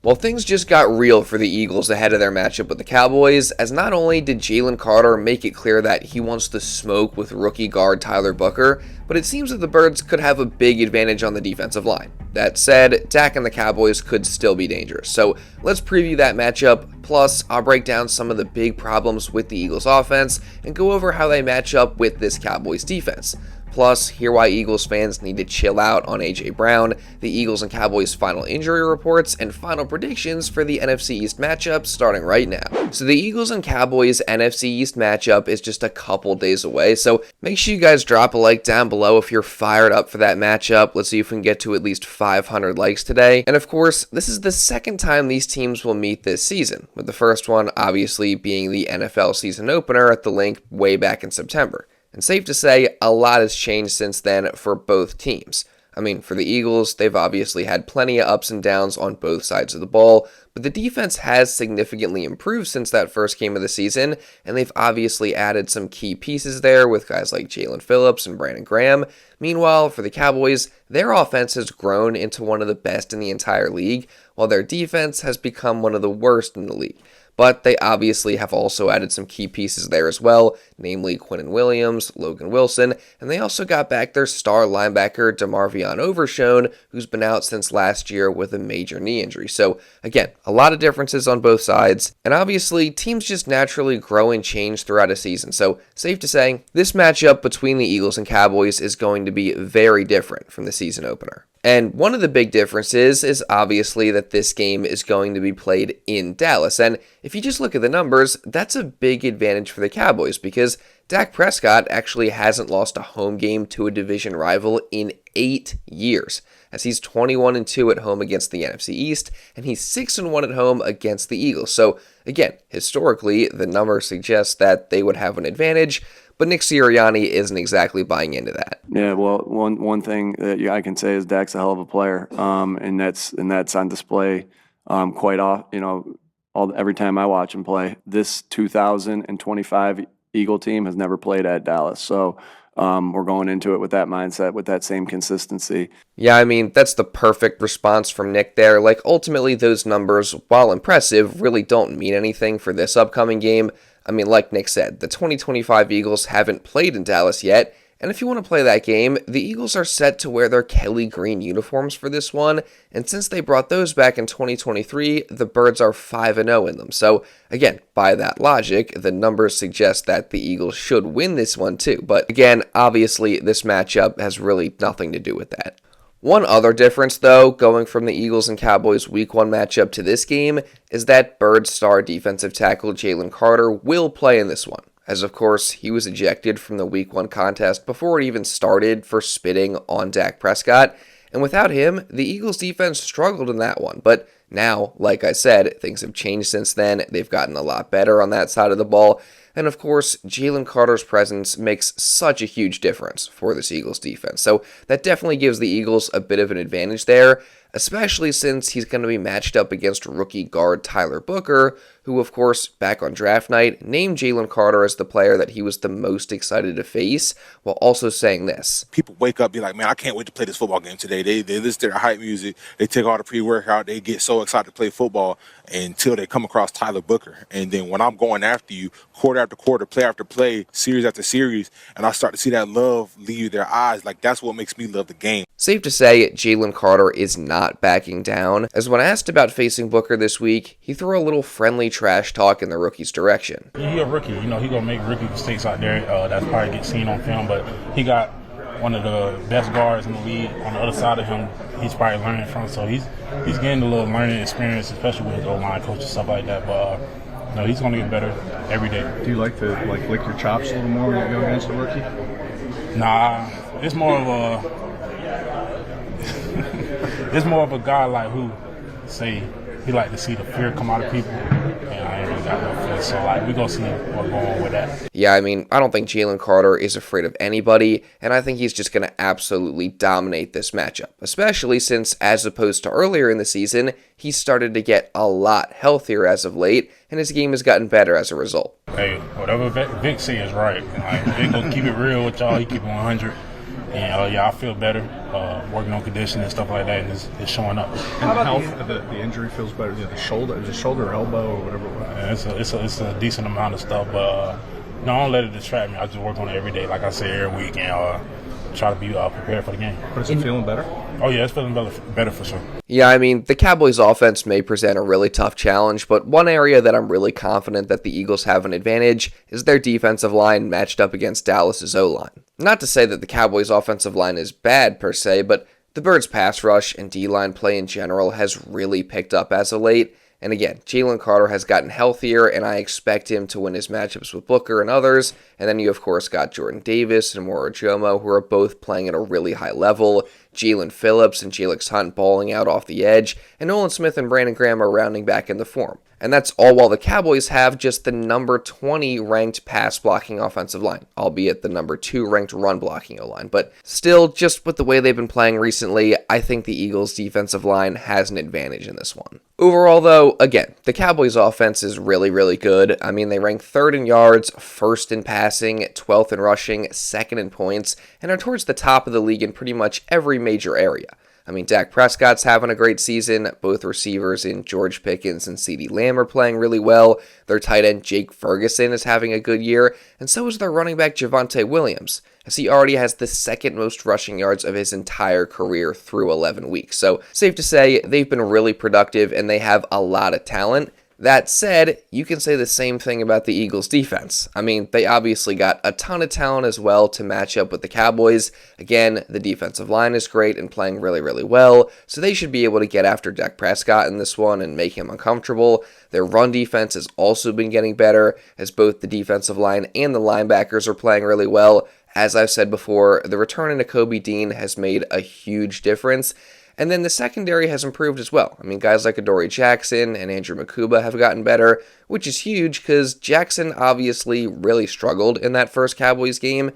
Well, things just got real for the Eagles ahead of their matchup with the Cowboys, as not only did Jalen Carter make it clear that he wants to smoke with rookie guard Tyler Booker, but it seems that the Birds could have a big advantage on the defensive line. That said, Dak and the Cowboys could still be dangerous. So let's preview that matchup. Plus, I'll break down some of the big problems with the Eagles offense and go over how they match up with this Cowboys defense. Plus, hear why Eagles fans need to chill out on A.J. Brown, the Eagles and Cowboys final injury reports, and final predictions for the NFC East matchup starting right now. So the Eagles and Cowboys NFC East matchup is just a couple days away, so make sure you guys drop a like down below if you're fired up for that matchup. Let's see if we can get to at least 500 likes today. And of course, this is the second time these teams will meet this season, with the first one obviously being the NFL season opener at the Link way back in September. And safe to say, a lot has changed since then for both teams. I mean, for the Eagles, they've obviously had plenty of ups and downs on both sides of the ball, but the defense has significantly improved since that first game of the season, and they've obviously added some key pieces there with guys like Jalylan Phillips and Brandon Graham. Meanwhile, for the Cowboys, their offense has grown into one of the best in the entire league, while their defense has become one of the worst in the league. But they obviously have also added some key pieces there as well, namely Quinnen Williams, Logan Wilson, and they also got back their star linebacker DeMarvion Overshown, who's been out since last year with a major knee injury. So again, a lot of differences on both sides, and obviously teams just naturally grow and change throughout a season. So safe to say, this matchup between the Eagles and Cowboys is going to be very different from the season opener. And one of the big differences is obviously that this game is going to be played in Dallas. And if you just look at the numbers, that's a big advantage for the Cowboys because Dak Prescott actually hasn't lost a home game to a division rival in 8 years, as he's 21-2 at home against the NFC East, and he's 6-1 at home against the Eagles. So again, historically, the numbers suggest that they would have an advantage, but Nick Sirianni isn't exactly buying into that. Yeah, well, one thing that I can say is Dak's a hell of a player, and that's on display quite often. Every time I watch him play. This 2025 Eagle team has never played at Dallas, so we're going into it with that mindset, with that same consistency. Yeah, I mean, that's the perfect response from Nick there. Like, ultimately, those numbers, while impressive, really don't mean anything for this upcoming game. I mean, like Nick said, the 2025 Eagles haven't played in Dallas yet, and if you want to play that game, the Eagles are set to wear their Kelly green uniforms for this one, and since they brought those back in 2023, the Birds are 5-0 in them. So, again, by that logic, the numbers suggest that the Eagles should win this one too. But again, obviously, this matchup has really nothing to do with that. One other difference, though, going from the Eagles and Cowboys Week 1 matchup to this game, is that Birds star defensive tackle Jalen Carter will play in this one, as of course he was ejected from the Week 1 contest before it even started for spitting on Dak Prescott, and without him, the Eagles defense struggled in that one. But now, like I said, things have changed since then. They've gotten a lot better on that side of the ball. And of course, Jalen Carter's presence makes such a huge difference for this Eagles defense. So that definitely gives the Eagles a bit of an advantage there, especially since he's going to be matched up against rookie guard Tyler Booker, who, of course, back on draft night, named Jalen Carter as the player that he was the most excited to face, while also saying this. People wake up, be like, man, I can't wait to play this football game today. They listen to their hype music, they take all the pre-workout, they get so excited to play football until they come across Tyler Booker. And then when I'm going after you, quarter after quarter, play after play, series after series, and I start to see that love leave their eyes, like that's what makes me love the game. Safe to say, Jalen Carter is not backing down, as when asked about facing Booker this week, he threw a little friendly trash talk in the rookie's direction. He a rookie, he gonna make rookie mistakes out there. That's probably get seen on film, but he got one of the best guards in the league on the other side of him. He's probably learning from, so he's getting a little learning experience, especially with his O-line coach and stuff like that. But he's gonna get better every day. Do you like to lick your chops a little more when you go against a rookie? Nah, it's more of a it's more of a guy like who say he like to see the fear come out of people, and I ain't really got no fear. So we gonna see what's going on with that. Yeah, I mean, I don't think Jalen Carter is afraid of anybody, and I think he's just gonna absolutely dominate this matchup, especially since, as opposed to earlier in the season, he started to get a lot healthier as of late, and his game has gotten better as a result. Hey, whatever Vic say is right. Vic gonna keep it real with y'all. He keep it 100. And I feel better, working on conditioning and stuff like that, and it's showing up. And the health, the injury feels better. The shoulder, is it shoulder or elbow or whatever it was? It's a decent amount of stuff, but no, I don't let it distract me. I just work on it every day, like I say, every week, and try to be prepared for the game. But is it feeling better? Oh, yeah, it's feeling better for sure. Yeah, I mean, the Cowboys offense may present a really tough challenge, but one area that I'm really confident that the Eagles have an advantage is their defensive line matched up against Dallas's O-line. Not to say that the Cowboys offensive line is bad per se, but the Birds' pass rush and D-line play in general has really picked up as of late. And again, Jalen Carter has gotten healthier, and I expect him to win his matchups with Booker and others. And then you, of course, got Jordan Davis and Moro Ojomo, who are both playing at a really high level. Jalyx Phillips and Jalyx Hunt balling out off the edge. And Nolan Smith and Brandon Graham are rounding back into form. And that's all while the Cowboys have just the number 20 ranked pass blocking offensive line, albeit the number 2 ranked run blocking O-line. But still, just with the way they've been playing recently, I think the Eagles' defensive line has an advantage in this one. Overall, though, again, the Cowboys' offense is really, really good. I mean, they rank 3rd in yards, 1st in passing, 12th in rushing, 2nd in points, and are towards the top of the league in pretty much every major area. I mean, Dak Prescott's having a great season. Both receivers in George Pickens and CeeDee Lamb are playing really well. Their tight end Jake Ferguson is having a good year, and so is their running back Javonte Williams, as he already has the 2nd most rushing yards of his entire career through 11 weeks. So, safe to say, they've been really productive and they have a lot of talent. That said, you can say the same thing about the Eagles' defense. I mean, they obviously got a ton of talent as well to match up with the Cowboys. Again, the defensive line is great and playing really, really well, so they should be able to get after Dak Prescott in this one and make him uncomfortable. Their run defense has also been getting better, as both the defensive line and the linebackers are playing really well. As I've said before, the return of Kobe Dean has made a huge difference. And then the secondary has improved as well. I mean, guys like Adoree Jackson and Andrew Makuba have gotten better, which is huge because Jackson obviously really struggled in that first Cowboys game.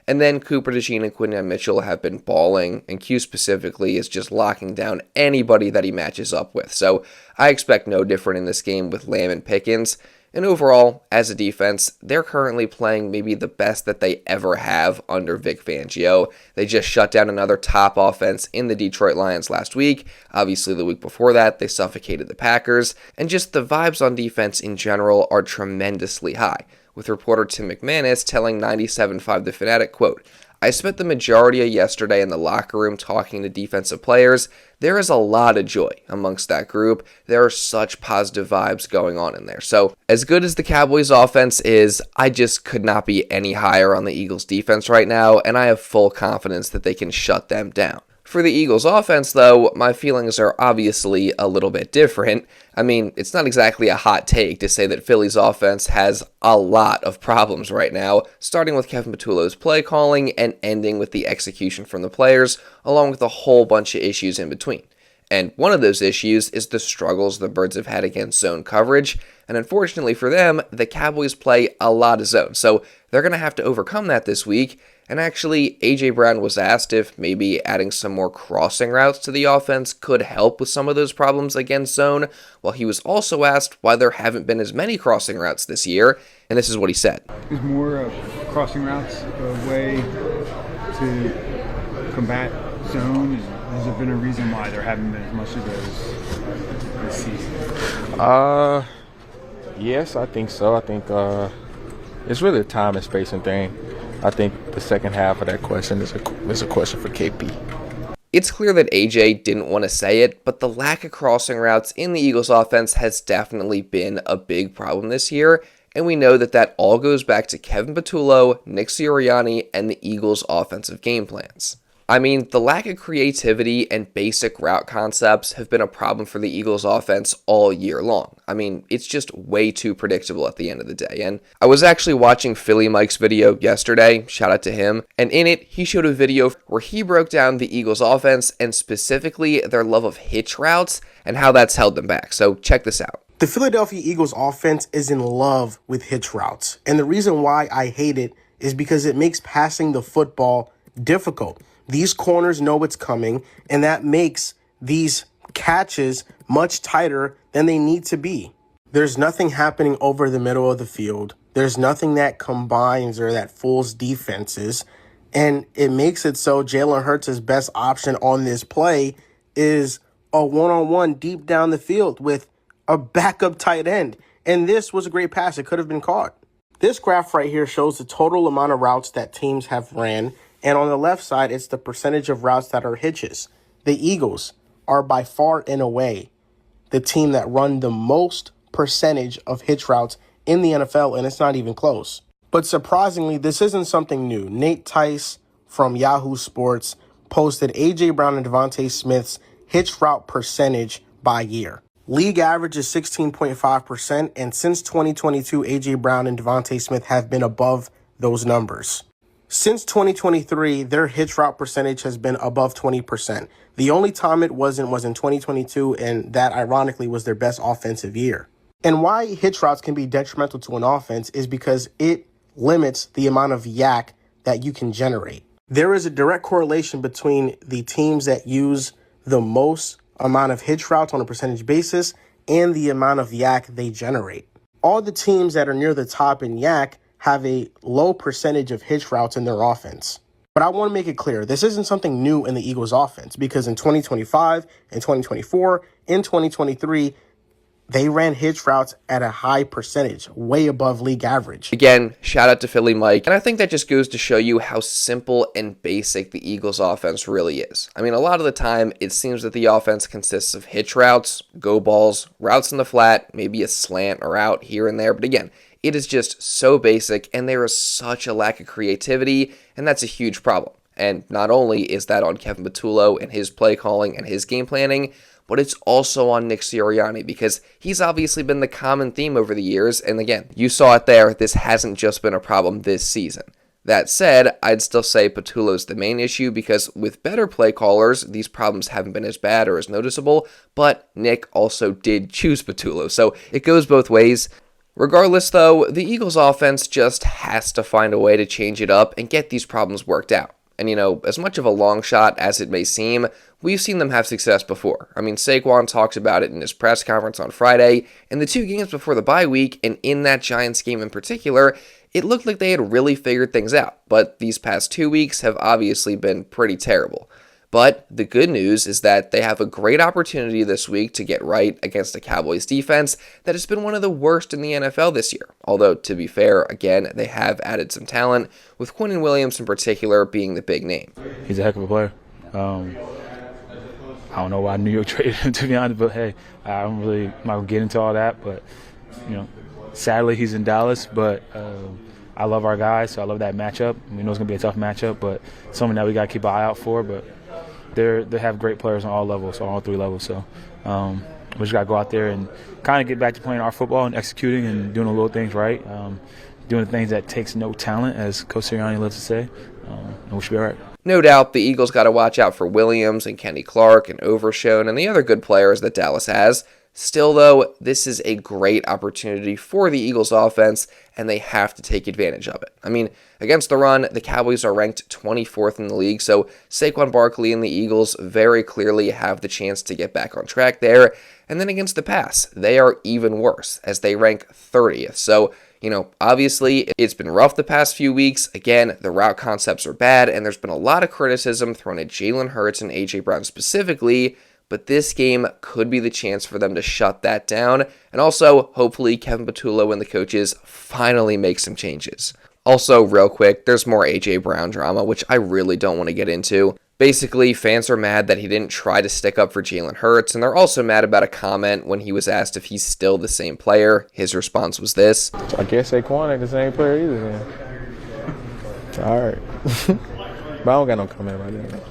And then Cooper DeJean and Quinyon Mitchell have been balling, and Q specifically is just locking down anybody that he matches up with. So I expect no different in this game with Lamb and Pickens. And overall, as a defense, they're currently playing maybe the best that they ever have under Vic Fangio. They just shut down another top offense in the Detroit Lions last week. Obviously, the week before that, they suffocated the Packers. And just the vibes on defense in general are tremendously high, with reporter Tim McManus telling 97.5 The Fanatic, quote, "I spent the majority of yesterday in the locker room talking to defensive players. There is a lot of joy amongst that group. There are such positive vibes going on in there." So, as good as the Cowboys offense is, I just could not be any higher on the Eagles defense right now, and I have full confidence that they can shut them down. For the Eagles offense, though, my feelings are obviously a little bit different. I mean, it's not exactly a hot take to say that Philly's offense has a lot of problems right now, starting with Kevin Patullo's play calling and ending with the execution from the players, along with a whole bunch of issues in between. And one of those issues is the struggles the Birds have had against zone coverage, and unfortunately for them, the Cowboys play a lot of zone, so they're going to have to overcome that this week. And actually, A.J. Brown was asked if maybe adding some more crossing routes to the offense could help with some of those problems against zone, while he was also asked why there haven't been as many crossing routes this year, and this is what he said. Is more crossing routes a way to combat zone? Has there been a reason why there haven't been as much of those this season? Yes, I think so. I think it's really a time and spacing thing. I think the second half of that question is a question for KP. It's clear that AJ didn't want to say it, but the lack of crossing routes in the Eagles offense has definitely been a big problem this year, and we know that that all goes back to Kevin Patullo, Nick Sirianni, and the Eagles' offensive game plans. I mean, the lack of creativity and basic route concepts have been a problem for the Eagles offense all year long. I mean, it's just way too predictable at the end of the day. And I was actually watching Philly Mike's video yesterday, shout out to him, and in it, he showed a video where he broke down the Eagles offense and specifically their love of hitch routes and how that's held them back. So check this out. The Philadelphia Eagles offense is in love with hitch routes. And the reason why I hate it is because it makes passing the football difficult. These corners know it's coming, and that makes these catches much tighter than they need to be. There's nothing happening over the middle of the field. There's nothing that combines or that fools defenses. And it makes it so Jalen Hurts' best option on this play is a one-on-one deep down the field with a backup tight end. And this was a great pass. It could have been caught. This graph right here shows the total amount of routes that teams have ran. And on the left side, it's the percentage of routes that are hitches. The Eagles are by far and away the team that run the most percentage of hitch routes in the NFL, and it's not even close. But surprisingly, this isn't something new. Nate Tice from Yahoo Sports posted A.J. Brown and Devontae Smith's hitch route percentage by year. League average is 16.5%, and since 2022, A.J. Brown and Devontae Smith have been above those numbers. Since 2023, their hitch route percentage has been above 20%. The only time it wasn't was in 2022, and that ironically was their best offensive year. And why hitch routes can be detrimental to an offense is because it limits the amount of yak that you can generate. There is a direct correlation between the teams that use the most amount of hitch routes on a percentage basis and the amount of yak they generate. All the teams that are near the top in yak have a low percentage of hitch routes in their offense. But I want to make it clear, this isn't something new in the Eagles offense, because in 2025, in 2024, in 2023, they ran hitch routes at a high percentage, way above league average. Again, shout out to Philly Mike. And I think that just goes to show you how simple and basic the Eagles offense really is. I mean, a lot of the time, it seems that the offense consists of hitch routes, go balls, routes in the flat, maybe a slant or out here and there. But again, it is just so basic, and there is such a lack of creativity, and that's a huge problem. And not only is that on Kevin Patullo and his play calling and his game planning, but it's also on Nick Sirianni, because he's obviously been the common theme over the years. And again, you saw it there. This hasn't just been a problem this season. That said, I'd still say Patullo's the main issue, because with better play callers, these problems haven't been as bad or as noticeable, but Nick also did choose Patullo, so it goes both ways. Regardless, though, the Eagles offense just has to find a way to change it up and get these problems worked out. And, as much of a long shot as it may seem, we've seen them have success before. I mean, Saquon talks about it in his press conference on Friday, and the 2 games before the bye week, and in that Giants game in particular, it looked like they had really figured things out. But these past 2 weeks have obviously been pretty terrible. But the good news is that they have a great opportunity this week to get right against the Cowboys defense that has been one of the worst in the NFL this year. Although, to be fair, again, they have added some talent, with Quinnen Williams in particular being the big name. He's a heck of a player. I don't know why New York traded him, to be honest, but hey, I'm not going to get into all that. But, sadly he's in Dallas, but I love our guys, so I love that matchup. We know it's going to be a tough matchup, but something that we got to keep an eye out for. But they have great players on all levels, on all 3 levels. So we just got to go out there and kind of get back to playing our football and executing and doing the little things right, doing the things that takes no talent, as Coach Sirianni loves to say, and we should be all right. No doubt, the Eagles got to watch out for Williams and Kenny Clark and Overshone and the other good players that Dallas has. Still, though, this is a great opportunity for the Eagles offense, and they have to take advantage of it. I mean, against the run, the Cowboys are ranked 24th in the league, so Saquon Barkley and the Eagles very clearly have the chance to get back on track there. And then against the pass, they are even worse, as they rank 30th. So, obviously, it's been rough the past few weeks. Again, the route concepts are bad, and there's been a lot of criticism thrown at Jalen Hurts and A.J. Brown specifically, but this game could be the chance for them to shut that down, and also, hopefully, Kevin Patullo and the coaches finally make some changes. Also, real quick, there's more A.J. Brown drama, which I really don't want to get into. Basically, fans are mad that he didn't try to stick up for Jalen Hurts, and they're also mad about a comment when he was asked if he's still the same player. His response was this: I guess Saquon ain't the same player either, then. All right. But I don't got no comment about that.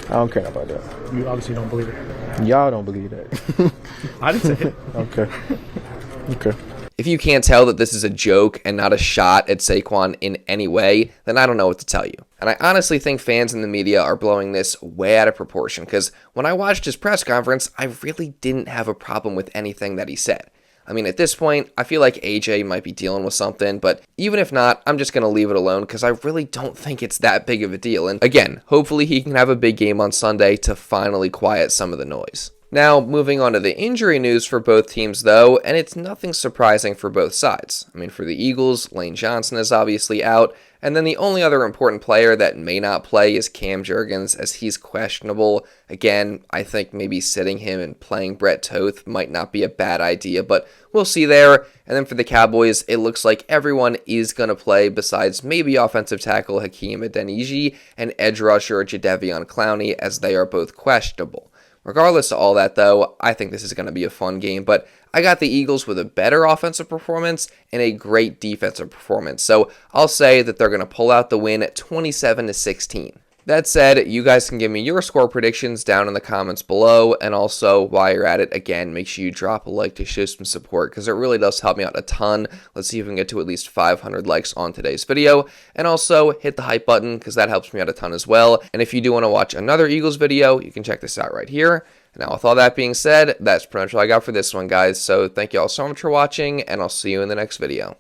I don't care about that. You obviously don't believe it. Y'all don't believe that. I didn't say it. Okay. If you can't tell that this is a joke and not a shot at Saquon in any way, then I don't know what to tell you. And I honestly think fans in the media are blowing this way out of proportion, because when I watched his press conference, I really didn't have a problem with anything that he said. I mean, at this point, I feel like AJ might be dealing with something, but even if not, I'm just going to leave it alone, because I really don't think it's that big of a deal. And again, hopefully he can have a big game on Sunday to finally quiet some of the noise. Now, moving on to the injury news for both teams, though, and it's nothing surprising for both sides. I mean, for the Eagles, Lane Johnson is obviously out, and then the only other important player that may not play is Cam Jurgens, as he's questionable. Again, I think maybe sitting him and playing Brett Toth might not be a bad idea, but we'll see there. And then for the Cowboys, it looks like everyone is going to play besides maybe offensive tackle Hakeem Adeniji and edge rusher Jadeveon Clowney, as they are both questionable. Regardless of all that, though, I think this is going to be a fun game, but I got the Eagles with a better offensive performance and a great defensive performance, so I'll say that they're going to pull out the win at 27-16. That said, you guys can give me your score predictions down in the comments below, and also, while you're at it, again, make sure you drop a like to show some support, because it really does help me out a ton. Let's see if we can get to at least 500 likes on today's video, and also hit the hype button, because that helps me out a ton as well. And if you do want to watch another Eagles video, you can check this out right here. Now, with all that being said, that's pretty much all I got for this one, guys, so thank you all so much for watching, and I'll see you in the next video.